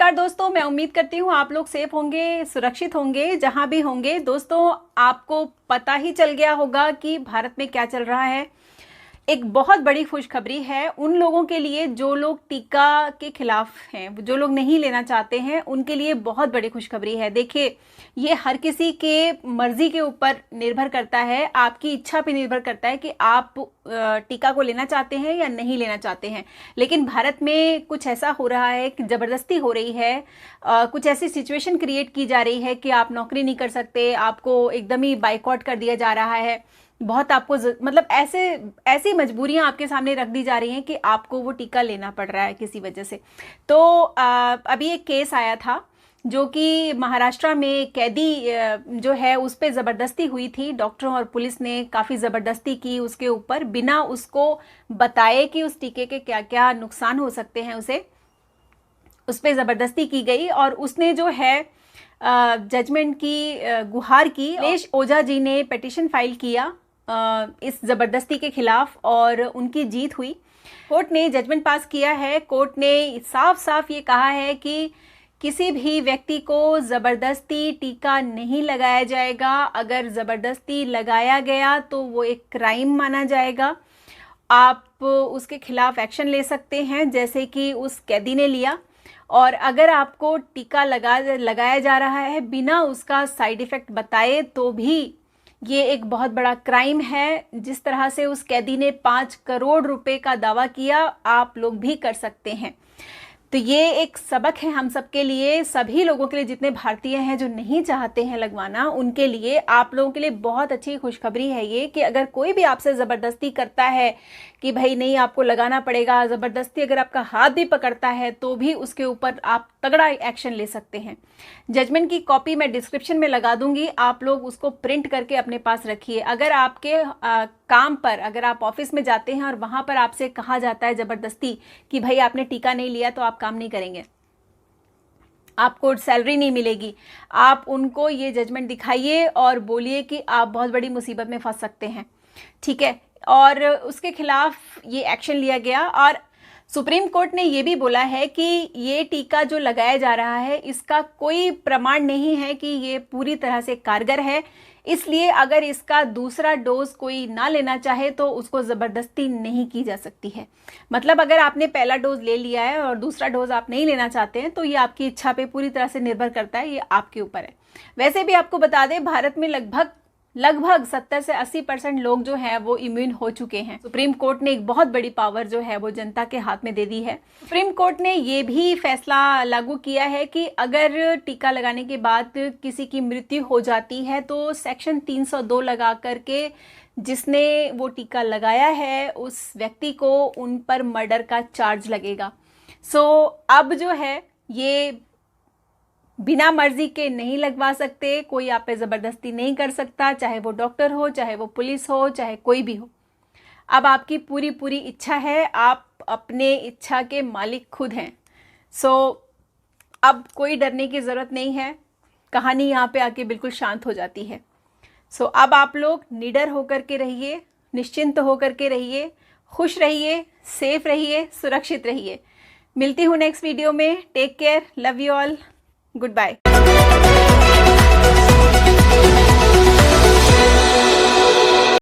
नमस्कार दोस्तों, मैं उम्मीद करती हूँ आप लोग सेफ होंगे, सुरक्षित होंगे जहां भी होंगे। दोस्तों, आपको पता ही चल गया होगा कि भारत में क्या चल रहा है। एक बहुत बड़ी खुशखबरी है उन लोगों के लिए जो लोग टीका के खिलाफ हैं, जो लोग नहीं लेना चाहते हैं, उनके लिए बहुत बड़ी खुशखबरी है। देखिए, ये हर किसी के मर्जी के ऊपर निर्भर करता है, आपकी इच्छा पे निर्भर करता है कि आप टीका को लेना चाहते हैं या नहीं लेना चाहते हैं। लेकिन भारत में कुछ ऐसा हो रहा है कि जबरदस्ती हो रही है, कुछ ऐसी सिचुएशन क्रिएट की जा रही है कि आप नौकरी नहीं कर सकते, आपको एकदम ही बाइकआउट कर दिया जा रहा है। बहुत आपको मतलब ऐसी मजबूरियां आपके सामने रख दी जा रही हैं कि आपको वो टीका लेना पड़ रहा है किसी वजह से। तो अभी एक केस आया था जो कि महाराष्ट्र में कैदी जो है उस पर ज़बरदस्ती हुई थी। डॉक्टरों और पुलिस ने काफ़ी ज़बरदस्ती की उसके ऊपर, बिना उसको बताए कि उस टीके के क्या क्या नुकसान हो सकते हैं उस पर ज़बरदस्ती की गई। और उसने जो है जजमेंट की गुहार की। नीलेश ओझा जी ने पिटीशन फाइल किया इस ज़बरदस्ती के खिलाफ और उनकी जीत हुई। कोर्ट ने जजमेंट पास किया है। कोर्ट ने साफ साफ ये कहा है कि किसी भी व्यक्ति को ज़बरदस्ती टीका नहीं लगाया जाएगा। अगर ज़बरदस्ती लगाया गया तो वो एक क्राइम माना जाएगा। आप उसके खिलाफ एक्शन ले सकते हैं जैसे कि उस कैदी ने लिया। और अगर आपको टीका लगाया जा रहा है बिना उसका साइड इफ़ेक्ट बताए तो भी ये एक बहुत बड़ा क्राइम है। जिस तरह से उस कैदी ने 5 करोड़ रुपए का दावा किया, आप लोग भी कर सकते हैं। तो ये एक सबक है हम सबके लिए, सभी लोगों के लिए, जितने भारतीय हैं जो नहीं चाहते हैं लगवाना, उनके लिए, आप लोगों के लिए बहुत अच्छी खुशखबरी है ये कि अगर कोई भी आपसे ज़बरदस्ती करता है कि भाई नहीं आपको लगाना पड़ेगा, ज़बरदस्ती अगर आपका हाथ भी पकड़ता है तो भी उसके ऊपर आप तगड़ा एक्शन ले सकते हैं। जजमेंट की कॉपी मैं डिस्क्रिप्शन में लगा दूंगी, आप लोग उसको प्रिंट करके अपने पास रखिए। अगर आपके काम पर, अगर आप ऑफिस में जाते हैं और वहां पर आपसे कहा जाता है ज़बरदस्ती कि भाई आपने टीका नहीं लिया तो आप काम नहीं करेंगे, आपको सैलरी नहीं मिलेगी, आप उनको ये जजमेंट दिखाइए और बोलिए कि आप बहुत बड़ी मुसीबत में फंस सकते हैं, ठीक है। और उसके खिलाफ ये एक्शन लिया गया। और सुप्रीम कोर्ट ने ये भी बोला है कि ये टीका जो लगाया जा रहा है इसका कोई प्रमाण नहीं है कि ये पूरी तरह से कारगर है। इसलिए अगर इसका दूसरा डोज कोई ना लेना चाहे तो उसको ज़बरदस्ती नहीं की जा सकती है। मतलब अगर आपने पहला डोज ले लिया है और दूसरा डोज आप नहीं लेना चाहते हैं तो ये आपकी इच्छा पे पूरी तरह से निर्भर करता है, ये आपके ऊपर है। वैसे भी आपको बता दें, भारत में लगभग 70 से 80% लोग जो हैं वो इम्यून हो चुके हैं। सुप्रीम कोर्ट ने एक बहुत बड़ी पावर जो है वो जनता के हाथ में दे दी है। सुप्रीम कोर्ट ने ये भी फैसला लागू किया है कि अगर टीका लगाने के बाद किसी की मृत्यु हो जाती है तो सेक्शन 302 लगा करके जिसने वो टीका लगाया है उस व्यक्ति को उन पर मर्डर का चार्ज लगेगा। अब जो है ये बिना मर्जी के नहीं लगवा सकते, कोई आप पे ज़बरदस्ती नहीं कर सकता, चाहे वो डॉक्टर हो, चाहे वो पुलिस हो, चाहे कोई भी हो। अब आपकी पूरी इच्छा है, आप अपने इच्छा के मालिक खुद हैं। अब कोई डरने की ज़रूरत नहीं है। कहानी यहाँ पे आके बिल्कुल शांत हो जाती है। अब आप लोग निडर होकर के रहिए, निश्चिंत होकर के रहिए, खुश रहिए, सेफ रहिए, सुरक्षित रहिए। मिलती हूँ नेक्स्ट वीडियो में। Take care, love you all, good bye.